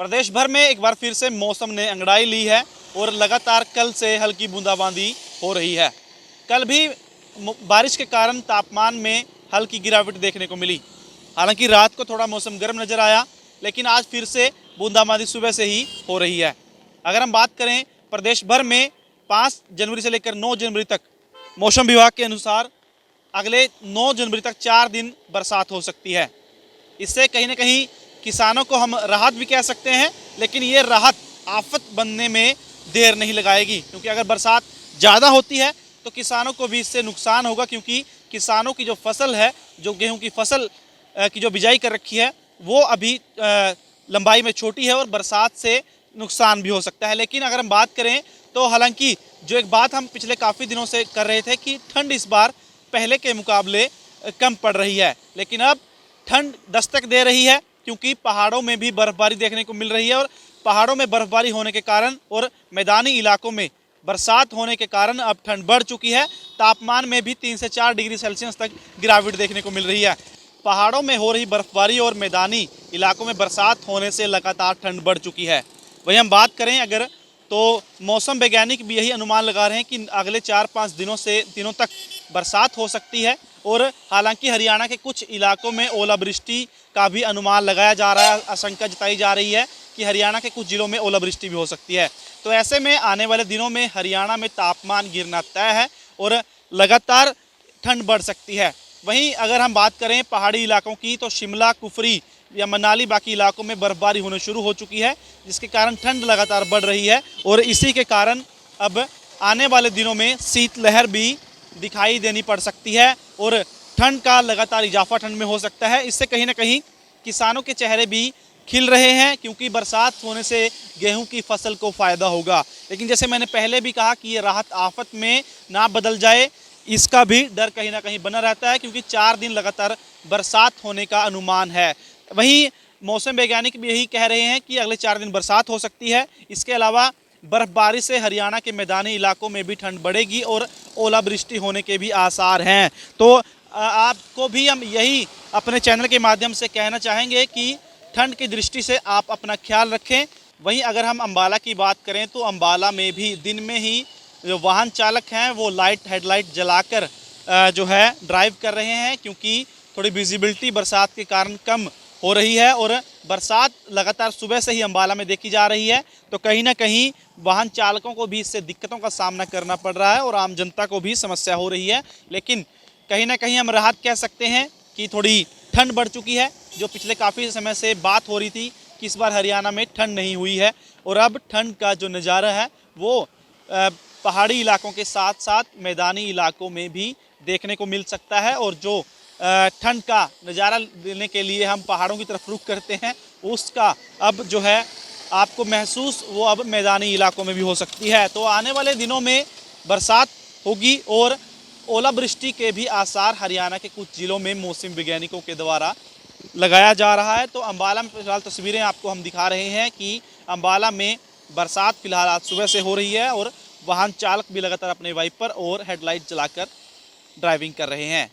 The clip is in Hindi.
प्रदेश भर में एक बार फिर से मौसम ने अंगड़ाई ली है और लगातार कल से हल्की बूंदाबांदी हो रही है। कल भी बारिश के कारण तापमान में हल्की गिरावट देखने को मिली। हालांकि रात को थोड़ा मौसम गर्म नजर आया, लेकिन आज फिर से बूंदाबांदी सुबह से ही हो रही है। अगर हम बात करें प्रदेश भर में 5 जनवरी से लेकर 9 जनवरी तक मौसम विभाग के अनुसार अगले 9 जनवरी तक 4 दिन बरसात हो सकती है। इससे कहीं ना कहीं किसानों को हम राहत भी कह सकते हैं, लेकिन ये राहत आफत बनने में देर नहीं लगाएगी, क्योंकि अगर बरसात ज़्यादा होती है तो किसानों को भी इससे नुकसान होगा, क्योंकि किसानों की जो फसल है, जो गेहूं की फसल की जो बिजाई कर रखी है, वो अभी लंबाई में छोटी है और बरसात से नुकसान भी हो सकता है। लेकिन अगर हम बात करें तो हालांकि जो एक बात हम पिछले काफ़ी दिनों से कर रहे थे कि ठंड इस बार पहले के मुकाबले कम पड़ रही है, लेकिन अब ठंड दस्तक दे रही है, क्योंकि पहाड़ों में भी बर्फबारी देखने को मिल रही है और पहाड़ों में बर्फबारी होने के कारण और मैदानी इलाकों में बरसात होने के कारण अब ठंड बढ़ चुकी है। तापमान में भी 3 से 4 डिग्री सेल्सियस तक गिरावट देखने को मिल रही है। पहाड़ों में हो रही बर्फबारी और मैदानी इलाकों में बरसात होने से लगातार ठंड बढ़ चुकी है। वहीं हम बात करें अगर, तो मौसम वैज्ञानिक भी यही अनुमान लगा रहे हैं कि अगले 4-5 दिनों तक बरसात हो सकती है। और हालांकि हरियाणा के कुछ इलाकों में ओलावृष्टि का भी अनुमान लगाया जा रहा है। आशंका जताई जा रही है कि हरियाणा के कुछ जिलों में ओलावृष्टि भी हो सकती है। तो ऐसे में आने वाले दिनों में हरियाणा में तापमान गिरना तय है और लगातार ठंड बढ़ सकती है। वहीं अगर हम बात करें पहाड़ी इलाकों की, तो शिमला, कुफरी या मनाली, बाकी इलाकों में बर्फबारी होने शुरू हो चुकी है, जिसके कारण ठंड लगातार बढ़ रही है। और इसी के कारण अब आने वाले दिनों में शीतलहर भी दिखाई देनी पड़ सकती है और ठंड का लगातार इजाफा ठंड में हो सकता है। इससे कहीं ना कहीं किसानों के चेहरे भी खिल रहे हैं, क्योंकि बरसात होने से गेहूं की फसल को फ़ायदा होगा। लेकिन जैसे मैंने पहले भी कहा कि ये राहत आफत में ना बदल जाए, इसका भी डर कहीं ना कहीं बना रहता है, क्योंकि 4 दिन लगातार बरसात होने का अनुमान है। वहीं मौसम वैज्ञानिक भी यही कह रहे हैं कि अगले 4 दिन बरसात हो सकती है। इसके अलावा बर्फबारी से हरियाणा के मैदानी इलाकों में भी ठंड बढ़ेगी और ओलावृष्टि होने के भी आसार हैं। तो आपको भी हम यही अपने चैनल के माध्यम से कहना चाहेंगे कि ठंड की दृष्टि से आप अपना ख्याल रखें। वहीं अगर हम अंबाला की बात करें तो अंबाला में भी दिन में ही जो वाहन चालक हैं वो हेडलाइट जलाकर जो है ड्राइव कर रहे हैं, क्योंकि थोड़ी विजिबिलिटी बरसात के कारण कम हो रही है और बरसात लगातार सुबह से ही अंबाला में देखी जा रही है। तो कहीं ना कहीं वाहन चालकों को भी इससे दिक्कतों का सामना करना पड़ रहा है और आम जनता को भी समस्या हो रही है। लेकिन कहीं ना कहीं हम राहत कह सकते हैं कि थोड़ी ठंड बढ़ चुकी है। जो पिछले काफ़ी समय से बात हो रही थी कि इस बार हरियाणा में ठंड नहीं हुई है, और अब ठंड का जो नज़ारा है वो पहाड़ी इलाकों के साथ साथ मैदानी इलाकों में भी देखने को मिल सकता है। और जो ठंड का नज़ारा लेने के लिए हम पहाड़ों की तरफ रुख करते हैं, उसका अब जो है आपको महसूस वो अब मैदानी इलाकों में भी हो सकती है। तो आने वाले दिनों में बरसात होगी और ओलावृष्टि के भी आसार हरियाणा के कुछ जिलों में मौसम वैज्ञानिकों के द्वारा लगाया जा रहा है। तो अंबाला में फिलहाल तस्वीरें आपको हम दिखा रहे हैं कि अंबाला में बरसात फिलहाल आज सुबह से हो रही है और वाहन चालक भी लगातार अपने वाइपर और हेडलाइट जलाकर ड्राइविंग कर रहे हैं।